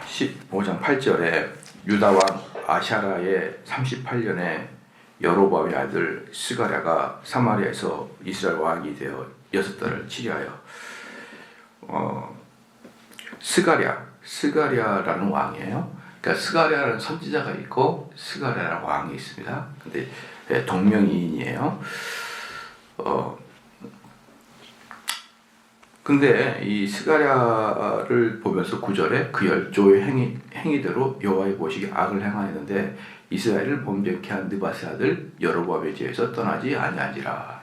15장 8절에 유다 왕 아샤라의 38년에 여로보암의 아들 스가랴가 사마리아에서 이스라엘 왕이 되어 6달을 치리하여 스가랴라는 왕이에요. 그러니까 스가랴라는 선지자가 있고 스가랴라는 왕이 있습니다. 근데 동명이인이에요. 근데 이 스가랴를 보면서 9절에 그 열조의 행위대로 여호와의 보시기에 악을 행하였는데 이스라엘을 범죄케 한 느바세 아들 여로보암의 죄에서 떠나지 아니한지라.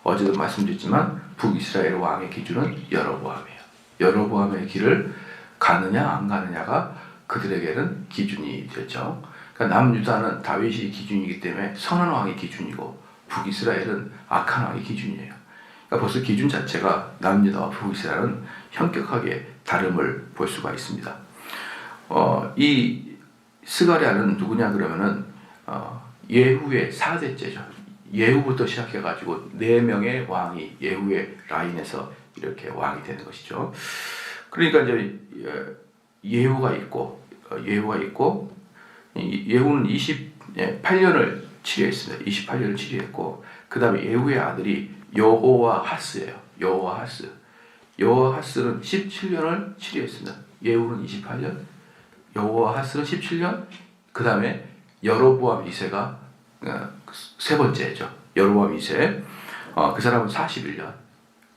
어제도 말씀드렸지만 북이스라엘 왕의 기준은 여로보암이에요. 여로보암의 길을 가느냐 안 가느냐가 그들에게는 기준이 됐죠. 그러니까 남유다는 다윗이 기준이기 때문에 선한 왕이 기준이고 북이스라엘은 악한 왕이 기준이에요. 그러니까 벌써 기준 자체가 남유다와 북이스라엘은 현격하게 다름을 볼 수가 있습니다. 이 스가랴는 누구냐 그러면은 예후의 4대째죠. 예후부터 시작해가지고 4명의 왕이 예후의 라인에서 이렇게 왕이 되는 것이죠. 그러니까 이제 예후가 있고 예후는 28년을 치리했습니다. 28년을 치리했고 그 다음에 예후의 아들이 여호와하스예요. 여호와하스는 17년을 치리했습니다. 예후는 28년, 여호와하스는 17년, 그 다음에 여로보암 2세가 세 번째죠. 여로보암 2세, 그 사람은 41년,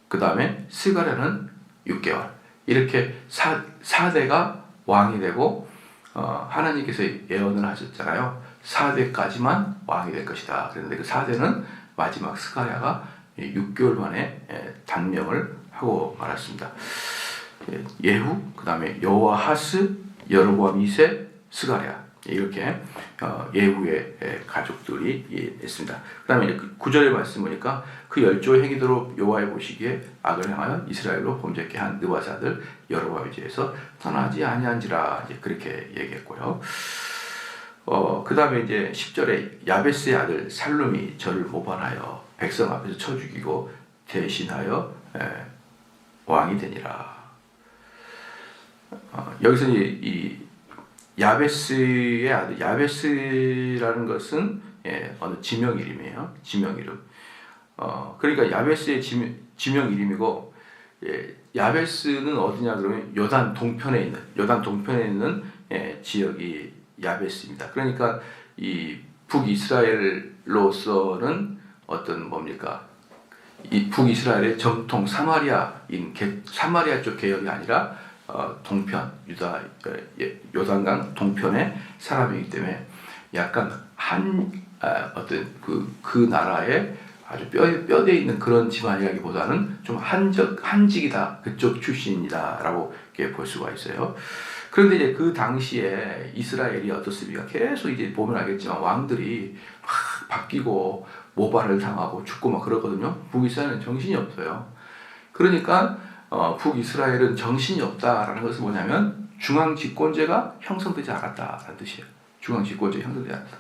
그 다음에 스가랴는 6개월. 이렇게 4대가 왕이 되고 하나님께서 예언을 하셨잖아요. 4대까지만 왕이 될 것이다. 그런데 그 4대는 마지막 스가랴가 6개월 만에 단명을 하고 말았습니다. 예후, 그 다음에 여호와하스, 여로보암 2세, 스가랴 이렇게 예후의 가족들이 있습니다. 그 다음에 9절의 말씀 보니까 그 열조의 행위대로 여호와의 보시기에 악을 행하여 이스라엘로 범죄케 한 느바세 아들 여로보암의 죄에서 떠나지 아니한지라 그렇게 얘기했고요. 그 다음에 이제 10절에 야베스의 아들 살룸이 저를 모반하여 백성 앞에서 쳐 죽이고 대신하여 왕이 되니라. 여기서 이 야베스의 아들, 야베스라는 것은 어느 지명 이름이에요. 지명 이름. 그러니까 야베스의 지명 이름이고, 야베스는 어디냐 그러면 요단 동편에 있는 지역이 야베스입니다. 그러니까 이 북이스라엘로서는 어떤 뭡니까? 이 북이스라엘의 정통 사마리아 쪽 계열이 아니라 동편 유다 요단강 동편의 사람이기 때문에 약간 어떤 그 나라의 아주 뼈대 있는 그런 집안이라기보다는 좀 한직이다, 그쪽 출신이다라고 이렇게 볼 수가 있어요. 그런데 이제 그 당시에 이스라엘이 어떻습니까? 계속 이제 보면 알겠지만 왕들이 막 바뀌고 모발을 당하고 죽고 막 그러거든요. 북이스라엘은 정신이 없어요. 그러니까 북이스라엘은 정신이 없다라는 것은 뭐냐면 중앙 집권제가 형성되지 않았다라는 뜻이에요. 중앙 집권제 형성되지 않았다.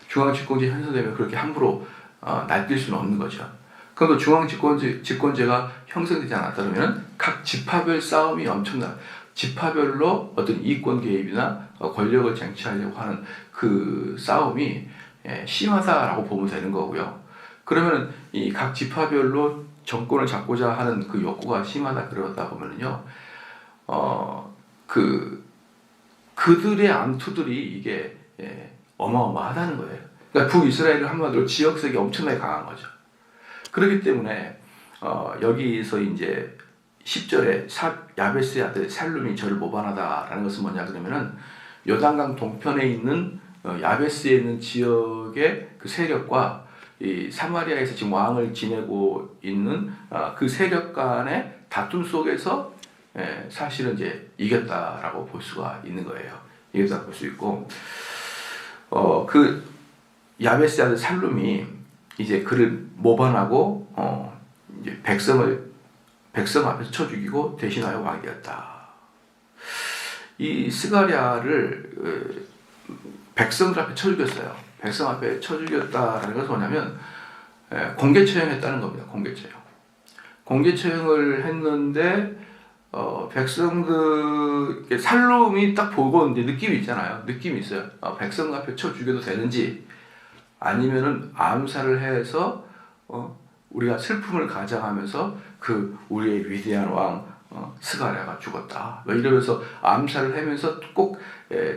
중앙 집권제 형성되면 그렇게 함부로 날뛸 수는 없는 거죠. 그럼 중앙 집권제가 형성되지 않았다 그러면 각 지파별 싸움이 엄청나. 지파별로 어떤 이권 개입이나 권력을 쟁취하려고 하는 그 싸움이 심하다라고 보면 되는 거고요. 그러면 이 각 지파별로 정권을 잡고자 하는 그 욕구가 심하다 그러다 보면은요, 그들의 암투들이 이게 어마어마하다는 거예요. 그러니까 북이스라엘은 한마디로 지역색이 엄청나게 강한 거죠. 그렇기 때문에 여기서 이제 10절에 야베스의 아들 살룸이 저를 모반하다라는 것은 뭐냐 그러면은 요단강 동편에 있는 야베스에 있는 지역의 그 세력과 이 사마리아에서 지금 왕을 지내고 있는 그 세력 간의 다툼 속에서 사실은 이제 이겼다라고 볼 수가 있는 거예요. 이겼다 볼 수 있고 그 야베스의 아들 살룸이 이제 그를 모반하고 이제 백성 앞에서 쳐 죽이고 대신하여 왕이 되었다. 이 스가랴를 백성들 앞에 쳐 죽였어요. 백성 앞에 쳐 죽였다라는 것은 뭐냐면 공개 처형했다는 겁니다. 공개 처형을 했는데 백성들 살롬이 딱 보고 이제 느낌이 있잖아요. 느낌이 있어요. 백성 앞에 쳐 죽여도 되는지 아니면은 암살을 해서 우리가 슬픔을 가장하면서 그 우리의 위대한 왕 스가랴가 죽었다. 이러면서 암살을 하면서 꼭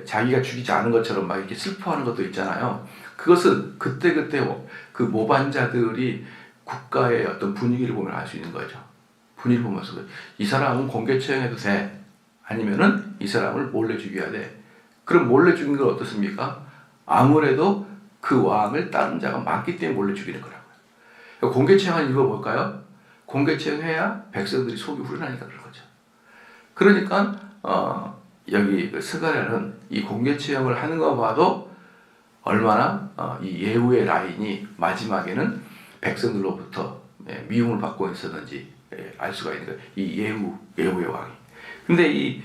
자기가 죽이지 않은 것처럼 막 이렇게 슬퍼하는 것도 있잖아요. 그것은 그때그때 그 모반자들이 국가의 어떤 분위기를 보면 알 수 있는 거죠. 분위기를 보면서 이 사람은 공개 처형해도 돼. 아니면은 이 사람을 몰래 죽여야 돼. 그럼 몰래 죽이는 건 어떻습니까? 아무래도 그 왕을 다른 자가 많기 때문에 몰래 죽이는 거라고요. 공개 처형한 이유가 뭘까요? 공개 처형해야 백성들이 속이 후련하니까 그런 거죠. 그러니까 여기 그 스가랴는 이 공개 처형을 하는 거 봐도 얼마나 이 예후의 라인이 마지막에는 백성들로부터 미움을 받고 있었는지 알 수가 있는 거예요. 이 예후의 왕이. 근데 이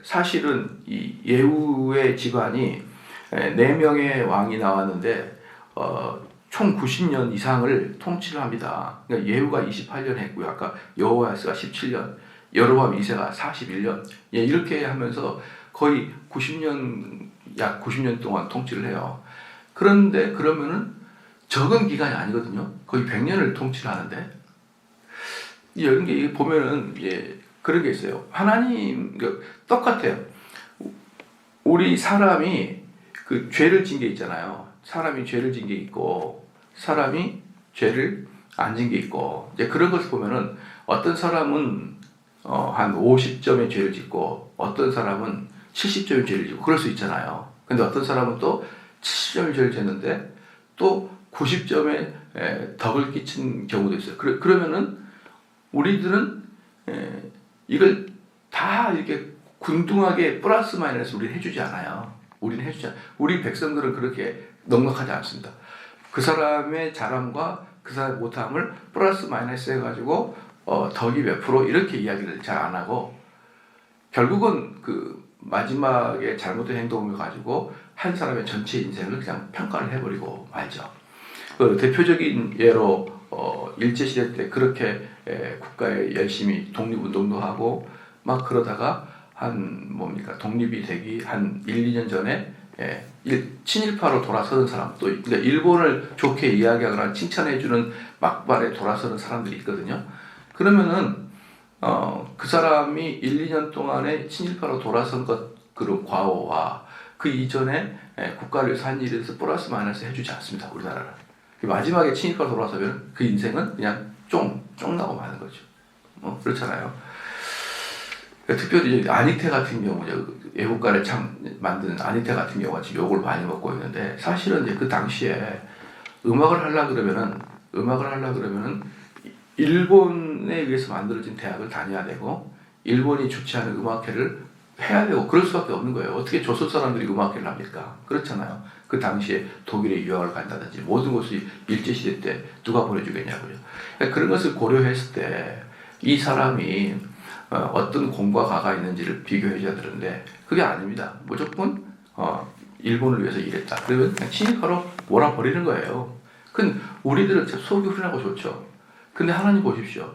사실은 이 예후의 집안이 4명의 왕이 나왔는데 총 90년 이상을 통치를 합니다. 그러니까 예후가 28년 했고요. 아까 여호와스가 17년, 여로보암 2세가 41년. 이렇게 하면서 거의 90년 약 90년 동안 통치를 해요. 그런데 그러면은 적은 기간이 아니거든요. 거의 100년을 통치를 하는데 이런 게 보면은 그런 게 있어요. 하나님 똑같아요. 우리 사람이 그 죄를 진 게 있잖아요. 사람이 죄를 진 게 있고 사람이 죄를 안 진 게 있고 이제 그런 것을 보면은 어떤 사람은 한 50점의 죄를 짓고 어떤 사람은 70점의 죄를 짓고 그럴 수 있잖아요. 근데 어떤 사람은 또 70점의 죄를 짓는데 또 90점의 덕을 끼친 경우도 있어요. 그러면은 우리들은 이걸 다 이렇게 균등하게 플러스 마이너스 우리는 해주지 않아요. 우리는 해주지 않아요. 우리 백성들은 그렇게 넉넉하지 않습니다. 그 사람의 잘함과 그 사람의 못함을 플러스 마이너스 해가지고 덕이 몇 프로 이렇게 이야기를 잘 안 하고 결국은 그 마지막에 잘못된 행동을 가지고 한 사람의 전체 인생을 그냥 평가를 해버리고 말죠. 그 대표적인 예로 일제시대 때 그렇게 국가에 열심히 독립운동도 하고 막 그러다가 독립이 되기 한 1, 2년 전에 친일파로 돌아서는 사람 또 그러니까 일본을 좋게 이야기하거나 칭찬해주는 막발에 돌아서는 사람들이 있거든요. 그러면은 그 사람이 1, 2년 동안에 친일파로 돌아선 그런 과오와 그 이전에 국가를 위해서 한 일에 대해서 플러스 마이너스 해주지 않습니다. 우리나라는. 마지막에 친일파로 돌아서면 그 인생은 그냥 쫑나고 마는 거죠. 그렇잖아요. 특별히 안익태 같은 경우, 애국가를 만드는 안익태 같은 경우가 지금 욕을 많이 먹고 있는데 사실은 이제 그 당시에 음악을 하려고 그러면은 일본에 의해서 만들어진 대학을 다녀야 되고 일본이 주최하는 음악회를 해야 되고 그럴 수밖에 없는 거예요. 어떻게 조선 사람들이 음악회를 합니까? 그렇잖아요. 그 당시에 독일에 유학을 간다든지 모든 것이 일제시대 때 누가 보내주겠냐고요. 그러니까 그런 것을 고려했을 때 이 사람이 어떤 공과 가가 있는지를 비교해 줘야 되는데 그게 아닙니다. 무조건 일본을 위해서 일했다. 그러면 그냥 친일파로 몰아버리는 거예요. 근데 우리들은 속이 후련하고 좋죠. 근데 하나님 보십시오.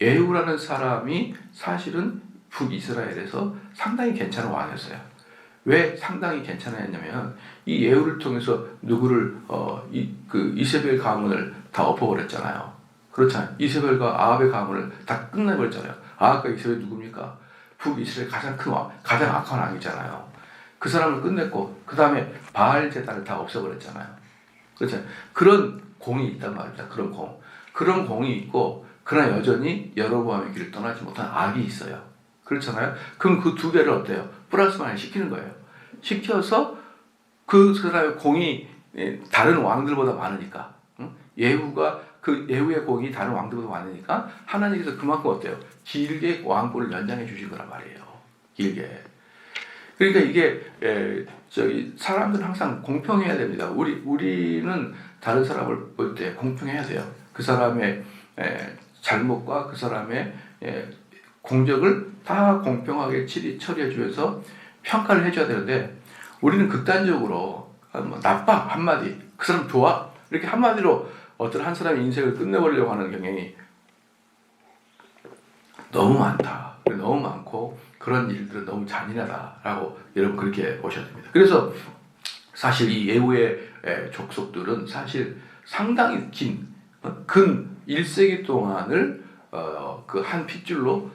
예후라는 사람이 사실은 북이스라엘에서 상당히 괜찮은 왕이었어요. 왜 상당히 괜찮았냐면 이 예후를 통해서 누구를 이세벨 가문을 다 엎어버렸잖아요. 그렇잖아요. 이세벨과 아합의 가문을 다 끝내버렸잖아요. 아합과 이세벨 누굽니까? 북이스라엘 가장 큰 왕, 가장 악한 왕이잖아요. 그 사람을 끝냈고 그 다음에 바알 제단을 다 없애버렸잖아요. 그렇잖아요. 그런 공이 있단 말입니다. 그런 공이 있고 그러나 여전히 여로보암의 길을 떠나지 못한 악이 있어요. 그렇잖아요. 그럼 그 두 개를 어때요? 플러스 마이너스 시키는 거예요. 시켜서 그 사람의 공이 다른 왕들보다 많으니까 예후의 공이 다른 왕들보다 많으니까 하나님께서 그만큼 어때요? 길게 왕권을 연장해 주신 거란 말이에요. 길게. 그러니까 이게 사람들은 항상 공평해야 됩니다. 우리는 다른 사람을 볼 때 공평해야 돼요. 그 사람의 잘못과 그 사람의 공적을 다 공평하게 처리해 주면서 평가를 해줘야 되는데 우리는 극단적으로 나빠 한마디 그 사람 좋아 이렇게 한마디로 어떤 한 사람의 인생을 끝내버리려고 하는 경향이 너무 많다. 너무 많고 그런 일들은 너무 잔인하다라고 여러분 그렇게 보셔야 됩니다. 그래서 사실 이 예후의 족속들은 사실 상당히 근 1세기 동안을 그 한 핏줄로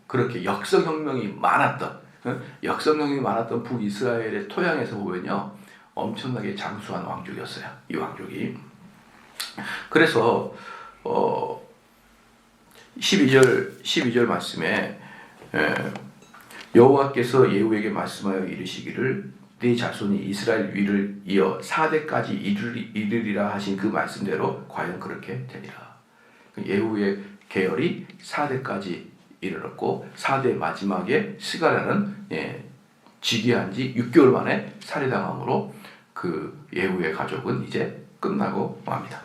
그렇게 역성혁명이 많았던 북이스라엘의 토양에서 보면요 엄청나게 장수한 왕족이었어요. 이 왕족이. 그래서 12절 말씀에 여호와께서 예후에게 말씀하여 이르시기를 네 자손이 이스라엘 위를 이어 4대까지 이르리라 하신 그 말씀대로 과연 그렇게 되리라. 예후의 계열이 4대까지 이르렀고 4대 마지막에 스가랴는 즉위한 지 6개월 만에 살해당함으로 그 예후의 가족은 이제 끝나고 맙니다.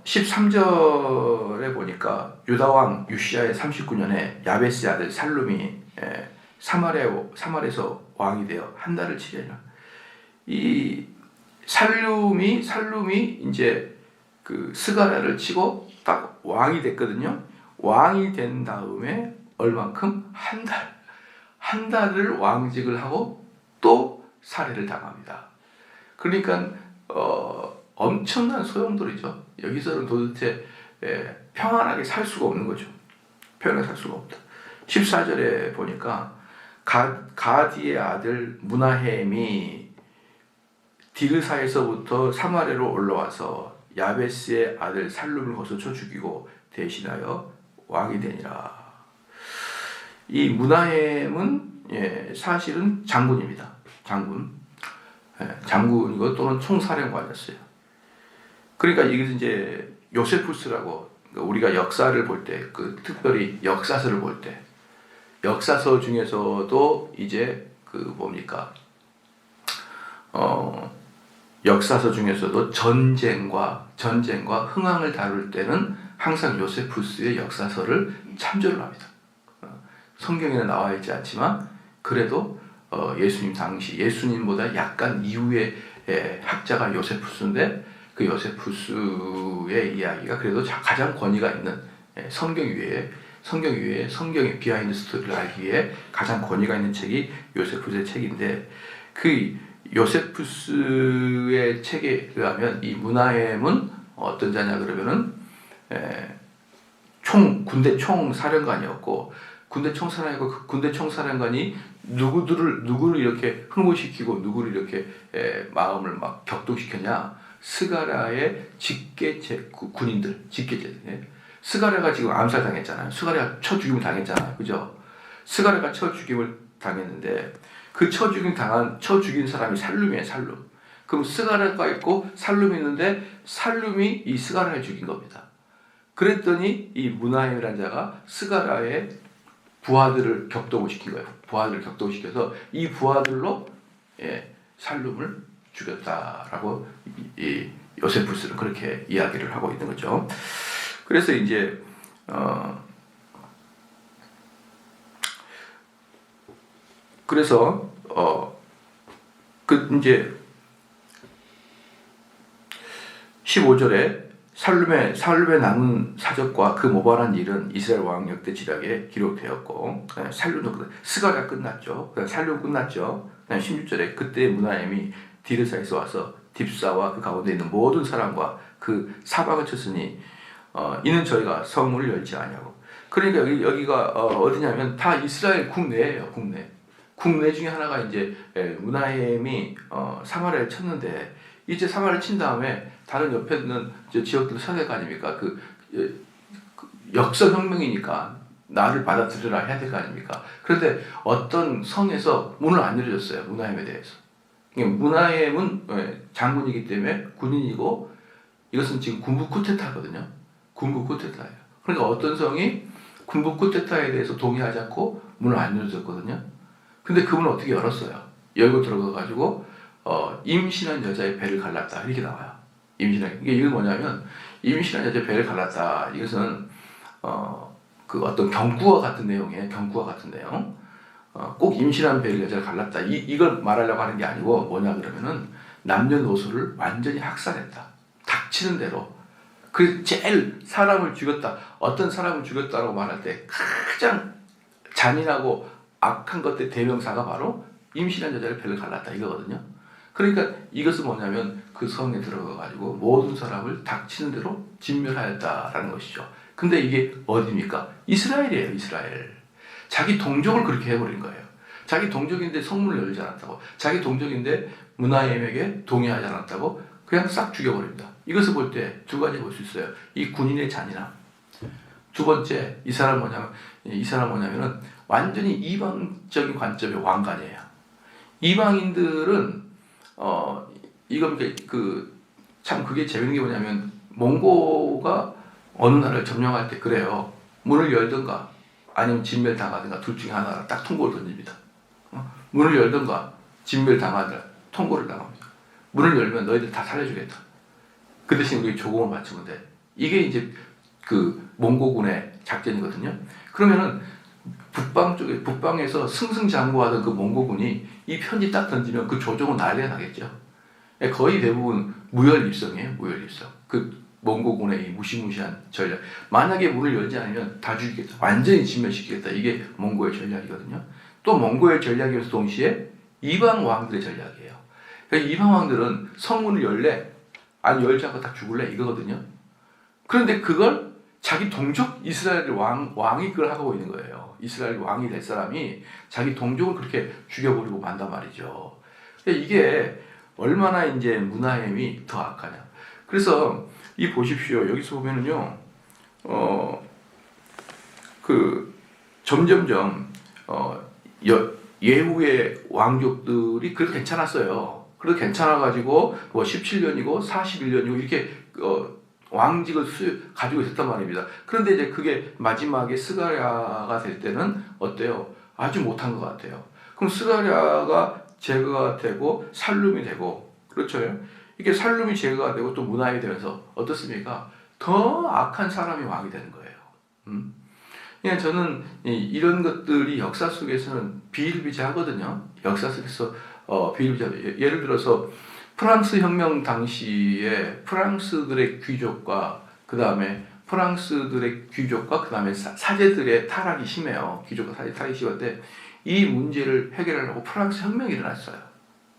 13절에 보니까 유다왕 유시야의 39년에 야베스의 아들 살룸이 사마리아에서 왕이 되어 한 달을 치려니라. 이 살룸이 이제 그 스가랴를 치고 딱 왕이 됐거든요. 왕이 된 다음에 얼만큼 한 달을 왕직을 하고 또 살해를 당합니다. 그러니까 엄청난 소용돌이죠. 여기서는 도대체 평안하게 살 수가 없는 거죠. 평안하게 살 수가 없다. 14절에 보니까 가디의 아들 므나헴이 디르사에서부터 사마리아로 올라와서 야베스의 아들 살룸을 거스쳐 죽이고 대신하여 왕이 되니라. 이 므나헴은 사실은 장군입니다. 장군이고 또는 총사령관이었어요. 그러니까 이게 이제 요세푸스라고 우리가 역사를 볼 때, 그 특별히 역사서를 볼 때, 역사서 중에서도 이제 그 뭡니까? 역사서 중에서도 전쟁과 흥황을 다룰 때는 항상 요세푸스의 역사서를 참조를 합니다. 성경에는 나와 있지 않지만 그래도 예수님 당시 예수님보다 약간 이후의 학자가 요세푸스인데 그 요세푸스의 이야기가 그래도 가장 권위가 있는 성경 위에 성경의 비하인드 스토리를 알기 위해 가장 권위가 있는 책이 요세푸스의 책인데 그 요세푸스의 책에 의하면 이 므나헴은 어떤 자냐 그러면은 군대 총사령관이었고 군대 총사령관이 누구를 이렇게 흥분시키고 누구를 이렇게 마음을 막 격동시켰냐? 스가랴의 군인들. 스가랴가 지금 암살당했잖아요. 스가랴가 쳐 죽임을 당했잖아요. 그죠? 스가랴가 쳐 죽임을 당했는데 그 쳐 죽인 사람이 살룸이에요. 살룸. 그럼 스가랴가 있고 살룸이 있는데 살룸이 이 스가랴를 죽인 겁니다. 그랬더니 이 므나헴이라는 자가 스가랴의 부하들을 격동을 시킨 거예요. 부하들을 격동시켜서 이 부하들로 살룸을 죽였다라고 이 요세푸스는 그렇게 이야기를 하고 있는 거죠. 그래서 이제 그 이제 15절에 살룸의 남은 사적과 그 모발한 일은 이스라엘 왕 역대 지략에 기록되었고 살룸도 스가랴 끝났죠. 살룸 끝났죠. 16절에 그때 므나헴이 디르사에서 와서 딥사와 그 가운데 있는 모든 사람과 그 사방을 쳤으니 이는 저희가 성문을 열지 아니하고. 그러니까 여기가 어디냐면 다 이스라엘 국내예요. 국내 중에 하나가 이제 므나헴이 사마리아를 쳤는데 이제 사마리아를 친 다음에 다른 옆에 있는 지역들 쳐야 될 거 아닙니까? 그 역성혁명이니까 나를 받아들여라 해야 될 거 아닙니까? 그런데 어떤 성에서 문을 안 열어줬어요. 므나헴에 대해서. 므나헴은 장군이기 때문에 군인이고 이것은 지금 군부 쿠데타거든요. 군부 쿠데타예요. 그러니까 어떤 성이 군부 쿠데타에 대해서 동의하지 않고 문을 안 열어줬거든요. 근데 그 문을 어떻게 열었어요? 열고 들어가가지고 임신한 여자의 배를 갈랐다 이렇게 나와요. 이게 뭐냐면 임신한 여자의 배를 갈랐다. 이것은 그 어떤 경구와 같은 내용이에요. 꼭 임신한 배를 여자를 갈랐다. 이걸 말하려고 하는 게 아니고 뭐냐 그러면은 남녀노소를 완전히 학살했다. 닥치는 대로. 그 제일 사람을 죽였다. 어떤 사람을 죽였다라고 말할 때 가장 잔인하고 악한 것들의 대명사가 바로 임신한 여자를 배를 갈랐다 이거거든요. 그러니까 이것은 뭐냐면 그 성에 들어가 가지고 모든 사람을 닥치는 대로 진멸하였다라는 것이죠. 근데 이게 어디입니까? 이스라엘이에요. 이스라엘. 자기 동족을 그렇게 해버린 거예요. 자기 동족인데 성문을 열지 않았다고, 자기 동족인데 문하임에게 동의하지 않았다고 그냥 싹 죽여버립니다. 이것을 볼 때 두 가지 볼 수 있어요. 이 군인의 잔인함. 두 번째, 이 사람 뭐냐면은 완전히 이방적인 관점의 왕관이에요. 이방인들은 이건 참 그게 재밌는 게 뭐냐면 몽고가 어느 나라를 점령할 때 그래요. 문을 열든가 아니면 진멸당하든가 둘 중에 하나를 딱 통고를 던집니다. 문을 열든가 진멸당하든가 통고를 당합니다. 문을 열면 너희들 다 살려주겠다. 그 대신 우리 조공을 맞추면 돼. 이게 이제 그 몽고군의 작전이거든요. 그러면은 북방에서 승승장구하던 그 몽고군이 이 편지 딱 던지면 그 조정은 난리가 나겠죠. 거의 대부분 무혈입성이에요. 무혈입성. 그 몽고군의 이 무시무시한 전략. 만약에 문을 열지 않으면 다 죽이겠다. 완전히 진멸시키겠다. 이게 몽고의 전략이거든요. 또 몽고의 전략이면서 동시에 이방 왕들의 전략이에요. 그러니까 이방 왕들은 성문을 열래? 아니 열지 않고 다 죽을래? 이거거든요. 그런데 그걸 자기 동족 이스라엘 왕이 그걸 하고 있는 거예요. 이스라엘 왕이 될 사람이 자기 동족을 그렇게 죽여버리고 만단 말이죠. 이게 얼마나 이제 문하임이 더 악하냐. 그래서 이 보십시오. 여기서 보면은요, 점점점 예후의 왕족들이 그래도 괜찮았어요. 그래도 괜찮아가지고 뭐 17년이고 41년이고 이렇게 왕직을 가지고 있었단 말입니다. 그런데 이제 그게 마지막에 스가랴가 될 때는 어때요? 아주 못한 것 같아요. 그럼 스가랴가 제거가 되고 살룸이 되고, 그렇죠? 이게 살룸이 제거가 되고 또 문하임이 되면서 어떻습니까? 더 악한 사람이 왕이 되는 거예요. 그냥 저는 이런 것들이 역사 속에서는 비일비재하거든요. 역사 속에서 비일비재. 예를 들어서 프랑스 혁명 당시에 프랑스들의 귀족과 그 다음에 사제들의 타락이 심해요. 귀족과 사제 타락이 심한데 이 문제를 해결하려고 프랑스 혁명이 일어났어요.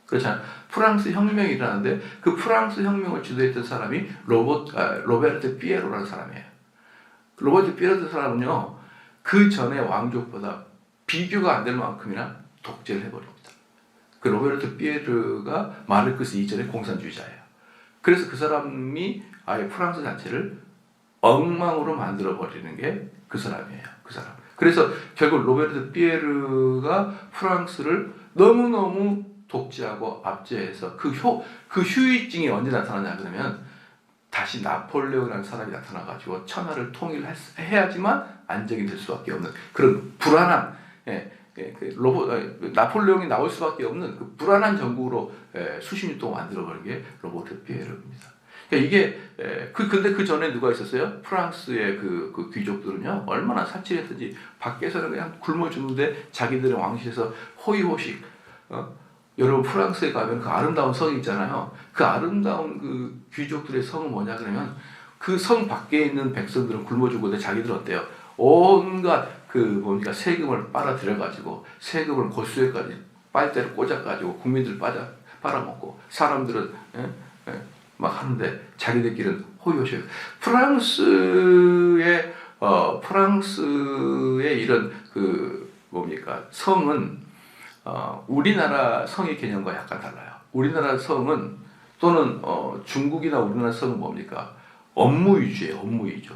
그렇잖아요. 프랑스 혁명이 일어났는데 그 프랑스 혁명을 주도했던 사람이 로베르트 피에로라는 사람이에요. 로베르트 피에로라는 사람은요, 그 전에 왕족보다 비교가 안 될 만큼이나 독재를 해버립니다. 그 로베르트 피에르가 마르크스 이전의 공산주의자예요. 그래서 그 사람이 아예 프랑스 자체를 엉망으로 만들어버리는 게 그 사람이에요. 그 사람. 그래서 결국 로베르트 피에르가 프랑스를 너무너무 독재하고 압제해서 그 후유증이 언제 나타나냐 그러면 다시 나폴레옹이라는 사람이 나타나가지고 천하를 통일해야지만 안정이 될 수밖에 없는 그런 불안한, 나폴레옹이 나올 수밖에 없는 그 불안한 정국으로 수십 년 동안 만들어버린 게 로베르트 피에르입니다. 그러니까 이게 근데 그 전에 누가 있었어요? 프랑스의 그 귀족들은요 얼마나 사치했든지 밖에서는 그냥 굶어 죽는데 자기들의 왕실에서 호의호식. 여러분 프랑스에 가면 그 아름다운 성이 있잖아요. 그 아름다운 그 귀족들의 성은 뭐냐 그러면 그 성 밖에 있는 백성들은 굶어 죽는데 자기들은 어때요? 온갖 세금을 빨아들여가지고 세금을 고수에까지 빨대를 꽂아가지고 국민들 빨아먹고 사람들은 막 하는데 자기들끼리는 호의호식. 프랑스의 이런 성은 우리나라 성의 개념과 약간 달라요. 우리나라 성은 또는 중국이나 우리나라 성은 뭡니까? 업무 위주예요. 업무 위주.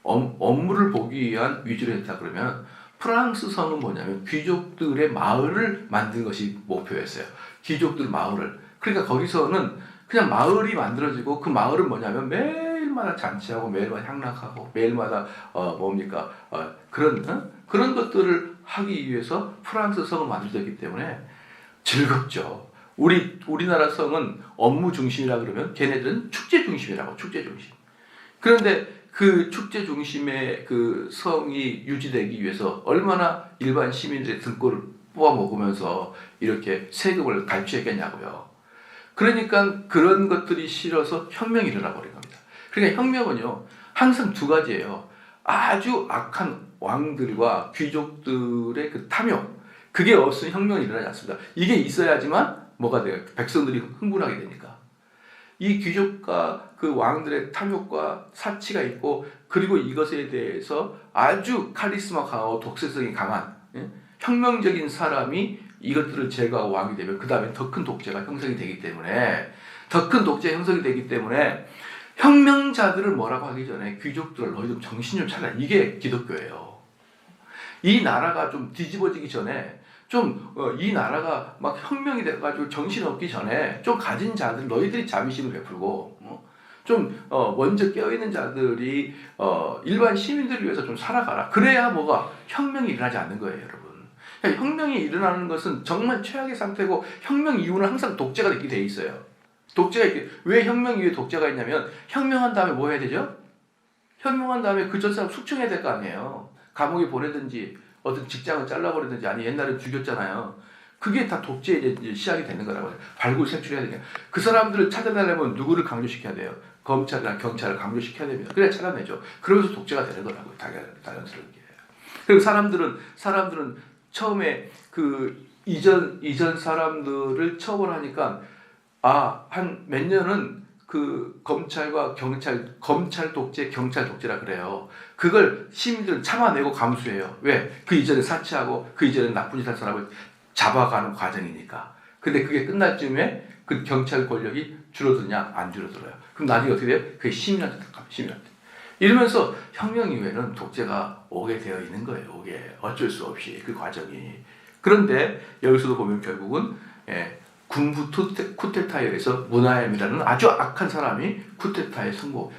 업무를 보기 위한 위주로 했다 그러면 프랑스 성은 뭐냐면 귀족들의 마을을 만든 것이 목표였어요. 귀족들 마을을. 그러니까 거기서는 그냥 마을이 만들어지고 그 마을은 뭐냐면 매일마다 잔치하고 매일마다 향락하고 매일마다 그런 것들을 하기 위해서 프랑스 성을 만들어졌기 때문에 즐겁죠. 우리나라 성은 업무 중심이라 그러면 걔네들은 축제 중심이라고. 축제 중심. 그런데 그 축제 중심의 그 성이 유지되기 위해서 얼마나 일반 시민들의 등골을 뽑아 먹으면서 이렇게 세금을 갈취했겠냐고요. 그러니까 그런 것들이 싫어서 혁명이 일어나 버린 겁니다. 그러니까 혁명은요 항상 두 가지예요. 아주 악한 왕들과 귀족들의 그 탐욕, 그게 없으면 혁명이 일어나지 않습니다. 이게 있어야지만 뭐가 돼요? 백성들이 흥분하게 되니까. 이 귀족과 그 왕들의 탐욕과 사치가 있고, 그리고 이것에 대해서 아주 카리스마 강하고 독세성이 강한 혁명적인 사람이 이것들을 제거하고 왕이 되면 그 다음에 더 큰 독재가 형성이 되기 때문에, 더 큰 독재 형성이 되기 때문에 혁명자들을 뭐라고 하기 전에 귀족들을 너희 좀 정신 좀 차려. 이게 기독교예요. 이 나라가 좀 뒤집어지기 전에, 이 나라가 막 혁명이 돼가지고 정신없기 전에 좀 가진 자들, 너희들이 자비심을 베풀고, 먼저 깨어있는 자들이, 일반 시민들을 위해서 좀 살아가라. 그래야 뭐가 혁명이 일어나지 않는 거예요, 여러분. 그러니까 혁명이 일어나는 것은 정말 최악의 상태고, 혁명 이후는 항상 독재가 있게 돼 있어요. 독재가 있게, 왜 혁명 이후에 독재가 있냐면, 혁명한 다음에 뭐 해야 되죠? 혁명한 다음에 그 전 사람 숙청해야 될 거 아니에요. 감옥에 보내든지, 어떤 직장을 잘라버리든지, 아니 옛날에 죽였잖아요. 그게 다 독재의 이제 시작이 되는 거라고 해요. 발굴색출해야 되니까. 그 사람들을 찾아내려면 누구를 강조시켜야 돼요? 검찰이나 경찰을 강조시켜야 됩니다. 그래야 찾아내죠. 그러면서 독재가 되는 거라고요. 당연스럽게. 그리고 사람들은 처음에 그 이전 사람들을 처벌하니까, 한 몇 년은 그 검찰과 검찰 독재, 경찰 독재라 그래요. 그걸 시민들은 참아내고 감수해요. 왜? 그 이전에 사치하고 그 이전에 나쁜 짓 한 사람을 잡아가는 과정이니까. 근데 그게 끝날 즈음에 그 경찰 권력이 줄어드냐? 안 줄어들어요. 그럼 나중에 어떻게 돼요? 그게 시민한테 들어갑니다. 시민한테. 이러면서 혁명 이후에는 독재가 오게 되어 있는 거예요. 오게. 어쩔 수 없이 그 과정이. 그런데 여기서도 보면 결국은 군부 쿠데타에 의해서 무나엠이라는 아주 악한 사람이 쿠데타에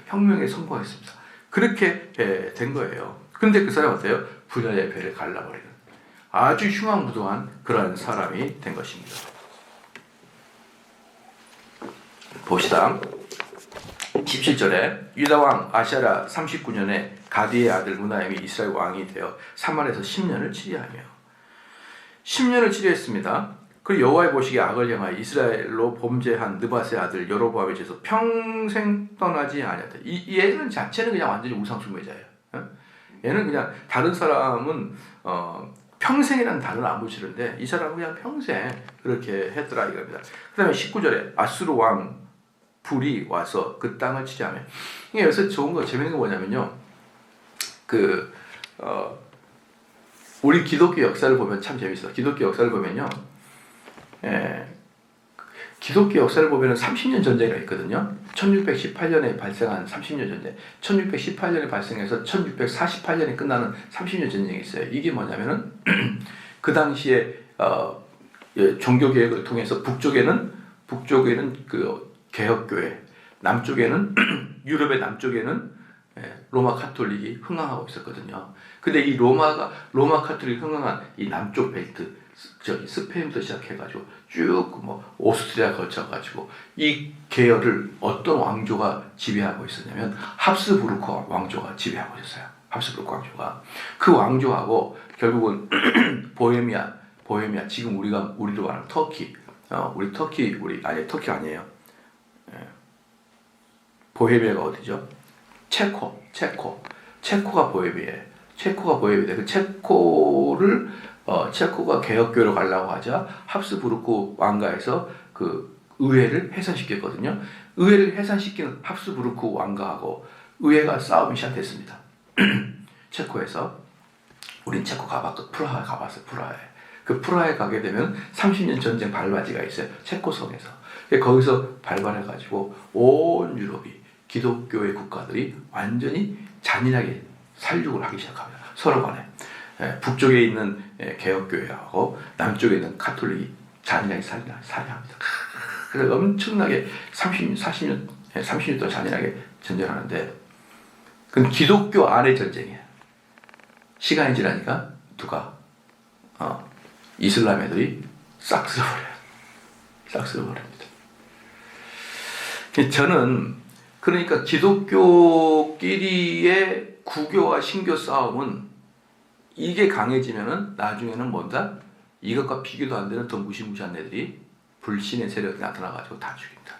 혁명에 성공했습니다. 그렇게 된 거예요. 그런데 그 사람은 어때요? 부자의 배를 갈라버리는 아주 흉악무도한 그러한 사람이 된 것입니다. 봅시다. 17절에 유다왕 아샤라 39년에 가디의 아들 무나엠이 이스라엘 왕이 되어 사마리아에서 10년을 치리하며 10년을 치리했습니다. 그리고 여호와의 보시기에 악을 향하여 이스라엘로 범죄한 느밧의 아들 여로보암에 대해서 평생 떠나지 아니하다. 이 얘는 자체는 그냥 완전히 우상숭배자예요. 얘는 그냥, 다른 사람은 평생이라는 단어를 안 붙이는데 이 사람은 그냥 평생 그렇게 했더라 이겁니다. 그 다음에 19절에 아수르 왕 불이 와서 그 땅을 치리하며. 이게 여기서 좋은 거, 재밌는 거 뭐냐면요, 우리 기독교 역사를 보면 참 재밌어. 기독교 역사를 보면요, 기독교 역사를 보면 30년 전쟁이 있거든요. 1618년에 발생한 30년 전쟁, 1618년에 발생해서 1648년에 끝나는 30년 전쟁이 있어요. 이게 뭐냐면은 그 당시에 종교 개혁을 통해서 북쪽에는 그 개혁교회, 남쪽에는 유럽의 남쪽에는 로마 카톨릭이 흥황하고 있었거든요. 근데 이 로마 카톨릭이 흥황한 이 남쪽 벨트, 스페인부터 시작해가지고 쭉 오스트리아 거쳐가지고 이 계열을 어떤 왕조가 지배하고 있었냐면 합스부르크 왕조가 지배하고 있었어요. 합스부르크 왕조가. 그 왕조하고 결국은 보헤미아, 지금 우리로 말하는 터키, 터키 아니에요. 보헤미아가 어디죠? 체코가 보헤미아예요. 그 체코가 개혁교회로 가려고 하자 합스부르크 왕가에서 그 의회를 해산시켰거든요. 의회를 해산시킨 합스부르크 왕가하고 의회가 싸움이 시작됐습니다. 체코에서. 우린 체코 프라하 가봤어요. 그 프라하에 가게 되면 30년 전쟁 발바지가 있어요. 체코성에서. 거기서 발발해가지고 온 유럽이, 기독교의 국가들이 완전히 잔인하게 살육을 하기 시작합니다. 서로 간에. 북쪽에 있는 개혁교회하고 남쪽에 있는 카톨릭이 잔인하게 살해합니다. 그래서 엄청나게 30년 동안 잔인하게 전쟁하는데, 그건 기독교 안의 전쟁이에요. 시간이 지나니까 이슬람 애들이 싹 쓸어버립니다. 저는 그러니까 기독교끼리의 구교와 신교 싸움은 이게 강해지면은 나중에는 뭔가 이것과 비교도 안 되는 더 무시무시한 애들이 불신의 세력이 나타나가지고 다 죽입니다.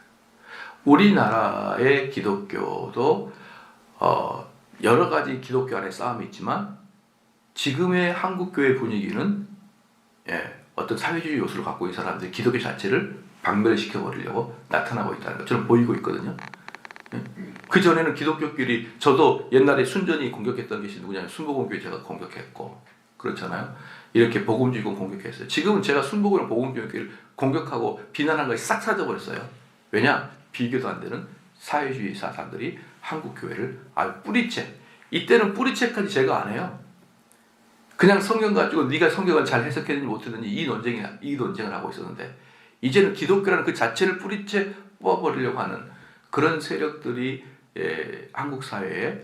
우리나라의 기독교도 여러 가지 기독교 안에 싸움이 있지만 지금의 한국교회 분위기는 어떤 사회주의 요소를 갖고 있는 사람들이 기독교 자체를 박멸시켜버리려고 나타나고 있다는 것처럼 보이고 있거든요. 그 전에는 기독교끼리, 저도 옛날에 순전히 공격했던 것이 누구냐면 순복음교회 제가 공격했고 그렇잖아요. 이렇게 복음주의권 공격했어요. 지금은 제가 순복음이랑 복음주의를 공격하고 비난한 것이 싹 사라져버렸어요. 왜냐? 비교도 안 되는 사회주의 사상들이 한국교회를 뿌리채, 이때는 뿌리채까지 제가 안 해요. 그냥 성경 가지고 네가 성경을 잘 해석했는지 못했는지 이 논쟁을 하고 있었는데, 이제는 기독교라는 그 자체를 뿌리채 뽑아버리려고 하는 그런 세력들이 한국 사회에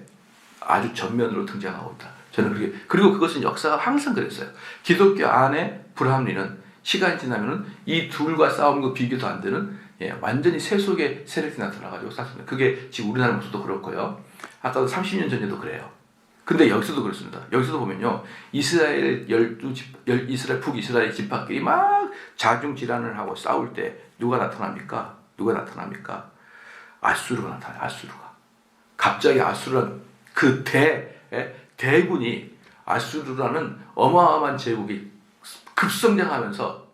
아주 전면으로 등장하고 있다. 저는 그렇게, 그리고 그것은 역사가 항상 그랬어요. 기독교 안에 불합리는 시간이 지나면은 이 둘과 싸움과 비교도 안 되는 완전히 세속의 세력이 나타나가지고 쌌습니다. 그게 지금 우리나라 모습도 그렇고요. 아까도 30년 전에도 그래요. 근데 여기서도 그렇습니다. 여기서도 보면요, 이스라엘 북이스라엘 지파끼리 막 자중질환을 하고 싸울 때 누가 나타납니까? 아수르가 나타나요. 아수르가. 갑자기 아수르란 그 대군이, 아수르라는 어마어마한 제국이 급성장하면서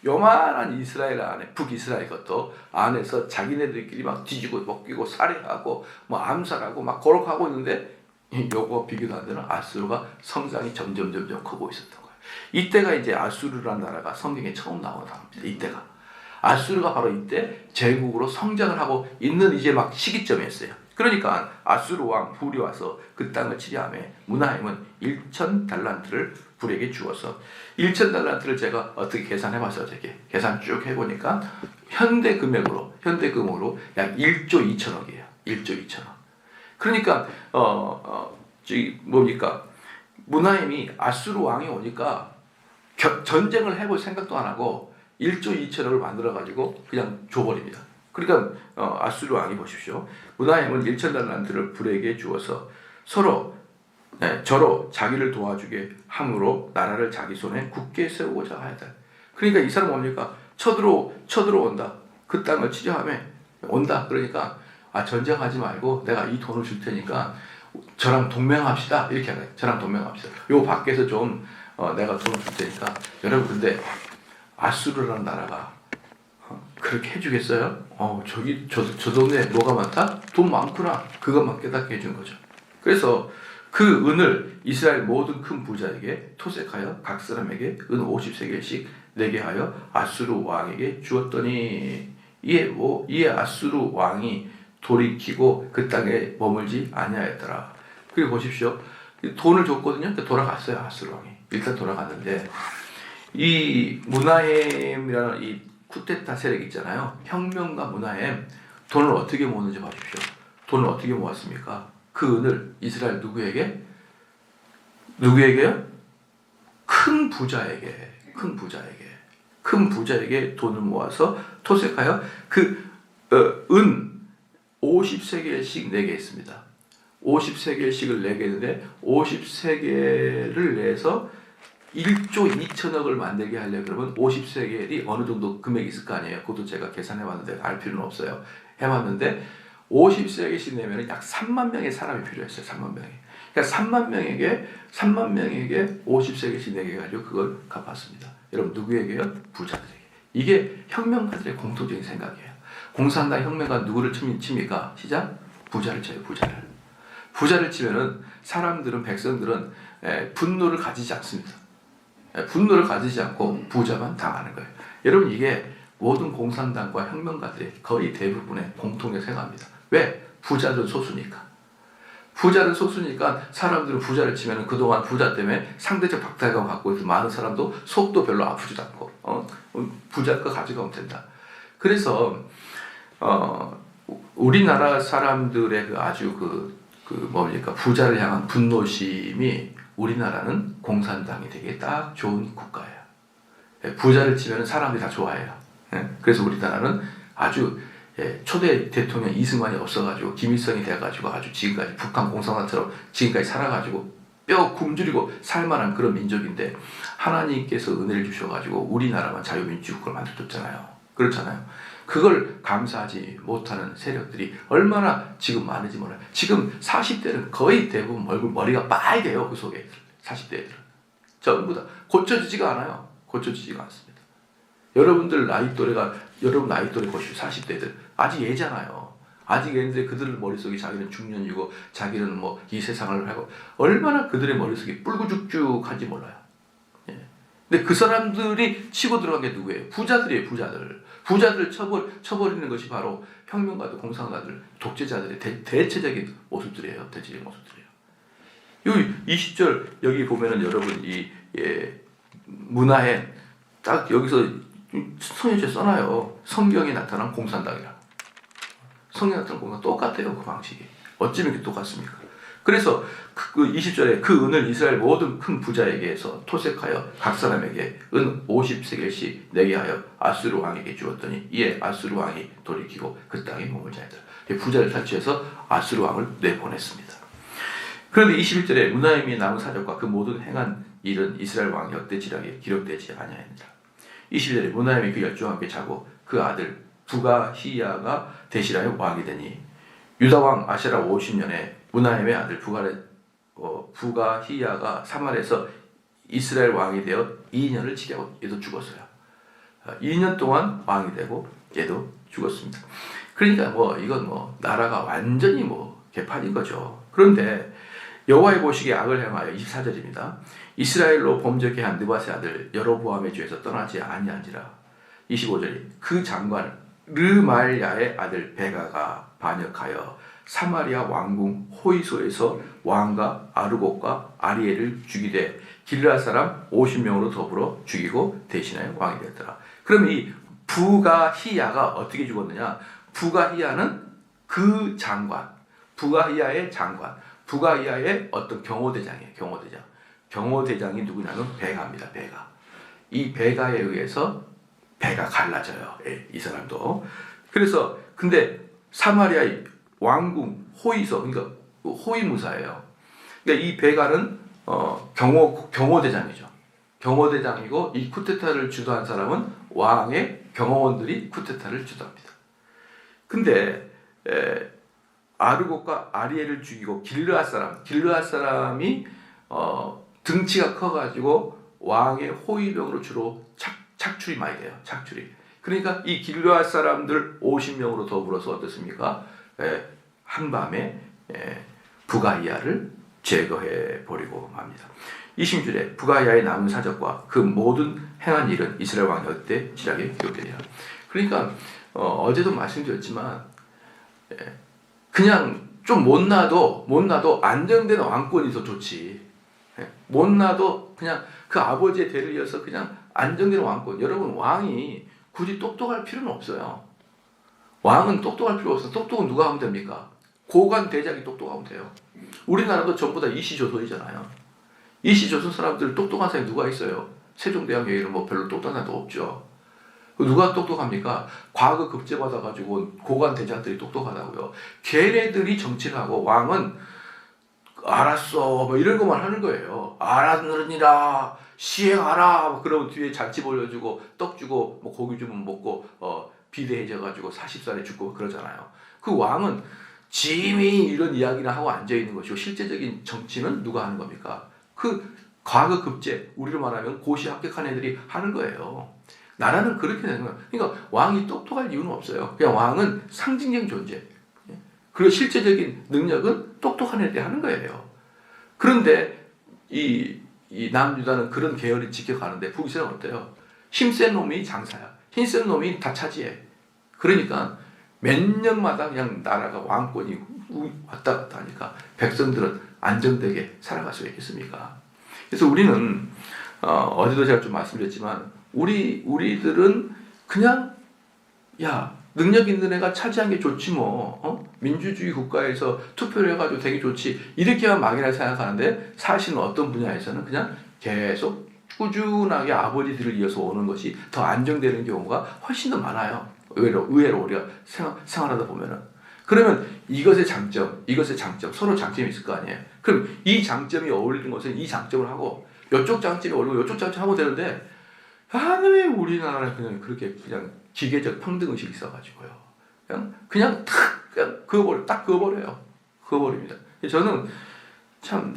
요만한 이스라엘 안에, 북이스라엘 것도 안에서 자기네들끼리 막 뒤지고 먹이고 살해하고 뭐 암살하고 막 거룩하고 있는데, 요거 비교도 안 되는 아수르가 성장이 점점 크고 있었던 거예요. 이때가 이제 아수르라는 나라가 성경에 처음 나오는 나라입니다. 이때가. 아수르가 바로 이때 제국으로 성장을 하고 있는 이제 막 시기점이었어요. 그러니까 아수르 왕 훌이 와서 그 땅을 치리하매 무나임은 1,000달란트를 불에게 주어서, 1,000달란트를 제가 어떻게 계산해봤어요. 제게 계산 쭉 해보니까 현대금으로 약 1조 2천억이에요. 1조 2천억. 그러니까 저기 뭡니까, 무나임이 아수르 왕이 오니까 전쟁을 해볼 생각도 안 하고 1조 2천억을 만들어 가지고 그냥 줘버립니다. 그러니까 아수르 왕이 보십시오. 무나임은 1,000달란트를 불에게 주어서 저로 자기를 도와주게 함으로 나라를 자기 손에 굳게 세우고자 하였다. 그러니까 이 사람 뭡니까? 쳐들어온다. 그 땅을 치료하며 온다. 그러니까 전쟁하지 말고 내가 이 돈을 줄 테니까 저랑 동맹합시다. 이렇게 하래요. 저랑 동맹합시다. 요 밖에서 좀 내가 돈을 줄 테니까. 여러분, 근데 아수르라는 나라가 그렇게 해주겠어요? 저 동네에 뭐가 많다? 돈 많구나. 그것만 깨닫게 해준 거죠. 그래서 그 은을 이스라엘 모든 큰 부자에게 토색하여 각 사람에게 은 50세겔씩 내게 하여 아수르 왕에게 주었더니, 이에 아수르 왕이 돌이키고 그 땅에 머물지 아니하였더라. 그리고 보십시오. 돈을 줬거든요. 돌아갔어요. 아수르 왕이. 일단 돌아갔는데, 이 무나임이라는 이 쿠데타 세력 있잖아요. 혁명가 무나임, 돈을 어떻게 모았는지 봐주십시오. 돈을 어떻게 모았습니까? 그 은을 이스라엘 누구에게요? 큰 부자에게 돈을 모아서 토색하여 은 50세겔씩 내게 했습니다. 50세겔씩을 내게 했는데 50세겔을 내서 1조 2천억을 만들게 하려고 그러면 50세겔이 어느 정도 금액이 있을 거 아니에요. 그것도 제가 계산해봤는데 알 필요는 없어요. 해봤는데 50세겔씩 내면 약 3만 명의 사람이 필요했어요. 3만 명이. 그러니까 3만 명에게 50세겔씩 내게 해가지고 그걸 갚았습니다. 여러분, 누구에게요? 부자들에게. 이게 혁명가들의 공통적인 생각이에요. 공산당 혁명가 누구를 칩니까? 시작? 부자를 쳐요. 부자를 치면은 백성들은 분노를 가지지 않습니다. 분노를 가지지 않고 부자만 당하는 거예요. 여러분, 이게 모든 공산당과 혁명가들의 거의 대부분의 공통의 생각입니다. 왜? 부자들은 소수니까. 사람들은 부자를 치면 그동안 부자 때문에 상대적 박탈감 갖고 있는 많은 사람도 속도 별로 아프지도 않고 부자 거 가져가면 된다. 그래서 우리나라 사람들의 아주 부자를 향한 분노심이, 우리나라는 공산당이 되게 딱 좋은 국가예요. 부자를 치면 사람들이 다 좋아해요. 그래서 우리나라는 아주 초대 대통령 이승만이 없어가지고 김일성이 돼가지고 아주 지금까지 북한 공산당처럼 지금까지 살아가지고 뼈 굶주리고 살만한 그런 민족인데, 하나님께서 은혜를 주셔가지고 우리나라만 자유민주국가를 만들었잖아요. 그렇잖아요. 그걸 감사하지 못하는 세력들이 얼마나 지금 많은지 몰라요. 지금 40대는 거의 대부분 머리가 빨개요. 그 속에. 40대 애들은 전부 다 고쳐지지가 않아요. 고쳐지지가 않습니다. 여러분 나이 또래 보시오. 40대 애들 아직 애잖아요. 아직 애인데 그들 머릿속에 자기는 중년이고 자기는 뭐 이 세상을 하고 얼마나 그들의 머릿속이 뿔구죽죽한지 몰라요. 예. 근데 그 사람들이 치고 들어간 게 누구예요? 부자들이에요. 부자들 쳐버리는 것이 바로 혁명가들, 공산가들, 독재자들의 대체적인 모습들이에요. 대체적인 모습들이에요. 이 20절 여기 보면은 여러분 문화에 딱 여기서 성경에 써놔요. 성경에 나타난 공산당이라. 성경에 나타난 공산당 똑같아요. 그 방식이. 어찌 이렇게 똑같습니까? 그래서 그 20절에 그 은을 이스라엘 모든 큰 부자에게서 토색하여 각 사람에게 은 50세겔씩 내게 하여 아수르 왕에게 주었더니 이에 아수르 왕이 돌이키고 그 땅에 몸을 자했더라. 부자를 탈취해서 아수르 왕을 내보냈습니다. 그런데 21절에 문하임이 남은 사적과 그 모든 행한 일은 이스라엘 왕 역대 지략에 기록되지 아니하였느니라. 22절에 문하임이 그 열조와 함께 자고 그 아들 부가히야가 대신하여 왕이 되니 유다 왕 아세라 50년에 문하임의 아들 부가히야가 사마리아에서 이스라엘 왕이 되어 2년을 지내고 얘도 죽었어요. 2년 동안 왕이 되고 얘도 죽었습니다. 그러니까 이건 나라가 완전히 개판인 거죠. 그런데 여호와의 보시기에 악을 행하여 24절입니다. 이스라엘로 범죄케 한 느밧의 아들 여로보암의 죄에서 떠나지 아니한지라. 25절이 그 장관 르말야의 아들 베가가 반역하여 사마리아 왕궁 호이소에서 왕과 아르곡과 아리엘을 죽이되 길르앗 사람 50명으로 더불어 죽이고 대신하여 왕이 되었더라. 그럼 이 부가히야가 어떻게 죽었느냐? 부가히야는 그 장관, 부가히야의 장관, 부가히야의 어떤 경호대장이에요. 경호대장이 누구냐면 베가입니다. 베가. 이 베가에 의해서 배가 갈라져요. 이 사람도. 그래서 근데 사마리아 왕궁 호이서, 그러니까 호위무사예요. 그러니까 이 베가는 경호대장이죠. 경호대장이고 이 쿠데타를 주도한 사람은 왕의 경호원들이 쿠데타를 주도합니다. 근데 아르곡과 아리엘을 죽이고 길르앗 사람이 등치가 커가지고 왕의 호위병으로 주로 착출이 많이 돼요. 착출이. 그러니까 이 길르앗 사람들 50명으로 더불어서 어떻습니까? 한밤에 부가히야를 제거해 버리고 맙니다. 20절에 부가히야의 남은 사적과 그 모든 행한 일은 이스라엘 왕 역대 지략에 기록되리라. 그러니까 어제도 말씀드렸지만 그냥 좀 못나도 안정된 왕권이 더 좋지. 못나도 그냥 그 아버지의 대를 이어서 그냥 안정된 왕권. 여러분 왕이 굳이 똑똑할 필요는 없어요. 왕은 똑똑할 필요 없어요. 똑똑은 누가 하면 됩니까? 고관 대장이 똑똑하면 돼요. 우리나라도 전부 다 이시조선이잖아요. 이시조선 사람들 똑똑한 사람이 누가 있어요? 세종대왕 얘기는 별로 똑똑한 사람도 없죠. 누가 똑똑합니까? 과거 급제받아가지고 고관 대장들이 똑똑하다고요. 걔네들이 정치를 하고 왕은 알았어 이런 것만 하는 거예요. 알았느니라 시행하라 그러면 뒤에 잔치 벌려주고 떡 주고 고기 주면 먹고 비대해져가지고 40살에 죽고 그러잖아요. 그 왕은 짐이 이런 이야기를 하고 앉아있는 것이고 실제적인 정치는 누가 하는 겁니까? 그 과거 급제 우리로 말하면 고시 합격한 애들이 하는 거예요. 나라는 그렇게 되는 거예요. 그러니까 왕이 똑똑할 이유는 없어요. 그냥 왕은 상징적인 존재. 그리고 실제적인 능력은 똑똑한 애들이 하는 거예요. 그런데 이 남유다는 그런 계열을 지켜가는데 북이스라엘은 어때요? 힘센 놈이 장사야. 힘센 놈이 다 차지해. 그러니까 몇 년마다 그냥 나라가 왕권이 왔다 갔다 하니까 백성들은 안정되게 살아갈 수 있겠습니까? 그래서 우리는 어제도 제가 좀 말씀드렸지만 우리들은 그냥 능력 있는 애가 차지한 게 좋지 민주주의 국가에서 투표를 해가지고 되게 좋지 이렇게만 막연하게 생각하는데 사실은 어떤 분야에서는 그냥 계속 꾸준하게 아버지들을 이어서 오는 것이 더 안정되는 경우가 훨씬 더 많아요. 의외로 우리가 생활하다 보면은. 그러면 이것의 장점 서로 장점이 있을 거 아니에요. 그럼 이 장점이 어울리는 것은 이 장점을 하고 이쪽 장점이 어울리고 이쪽 장점 하면 되는데 왜 우리나라는 그냥 그렇게 그냥 기계적 평등의식이 있어가지고요. 그냥 딱 그어버려요. 그어버립니다. 저는 참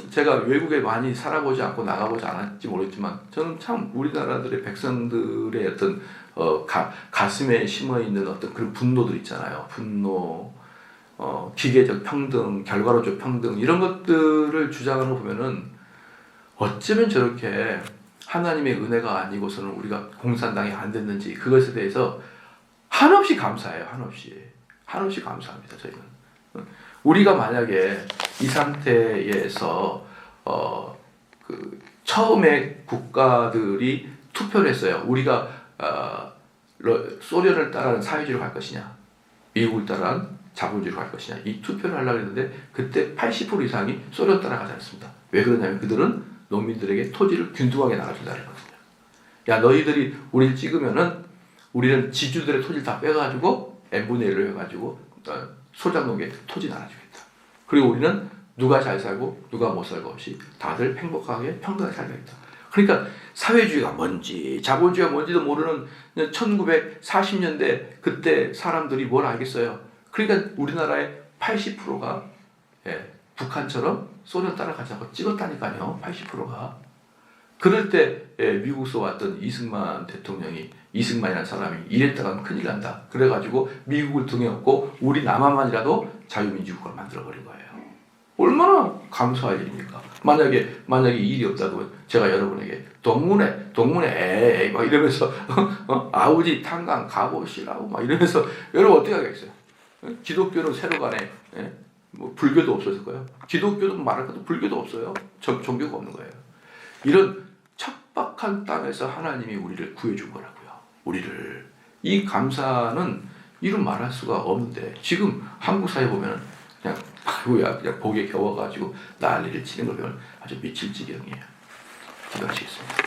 제가 외국에 많이 살아보지 않고 나가보지 않았지 모르겠지만 저는 참 우리나라들의 백성들의 어떤 가슴에 심어 있는 어떤 그런 분노들 있잖아요. 분노, 기계적 평등, 결과론적 평등 이런 것들을 주장하는 거 보면은 어쩌면 저렇게 하나님의 은혜가 아니고서는 우리가 공산당이 안 됐는지 그것에 대해서 한없이 감사해요. 한없이 감사합니다. 저희는 우리가 만약에 이 상태에서 처음에 국가들이 투표를 했어요. 우리가 소련을 따르는 사회주의로 갈 것이냐, 미국을 따르는 자본주의로 갈 것이냐 이 투표를 하려고 했는데 그때 80% 이상이 소련 따라가지 않습니다. 왜 그러냐면 그들은 농민들에게 토지를 균등하게 나눠준다는 거거든요. 야 너희들이 우리를 찍으면은 우리는 지주들의 토지를 다 빼가지고 n분의 1로 해가지고 소작농에 토지 나눠주겠다. 그리고 우리는 누가 잘 살고 누가 못 살고 없이 다들 행복하게 평등하게 살겠다. 그러니까 사회주의가 뭔지 자본주의가 뭔지도 모르는 1940년대 그때 사람들이 뭘 알겠어요. 그러니까 우리나라의 80%가 북한처럼 소련 따라가자고 찍었다니까요. 80%가. 그럴 때 미국에서 왔던 이승만 대통령이 이승만이라는 사람이 이랬다가는 큰일 난다. 그래가지고 미국을 등에 업고 우리 남한만이라도 자유민주국가를 만들어버린 거예요. 얼마나 감사할 일입니까? 만약에 이 일이 없다고 제가 여러분에게 동문회 에이 막 이러면서 아우지 탄광 가보시라고 막 이러면서 여러분 어떻게 하겠어요? 기독교는 새로 가네. 뭐 불교도 없었을 거예요. 기독교도 말할 것도 불교도 없어요. 종교가 없는 거예요. 이런 척박한 땅에서 하나님이 우리를 구해준 거라고요. 우리를. 이 감사는 이루 말할 수가 없는데 지금 한국 사회 보면은 그냥 아이고야 그냥 복에 겨워가지고 난리를 치는 걸 보면 아주 미칠 지경이에요. 기도하시겠습니다.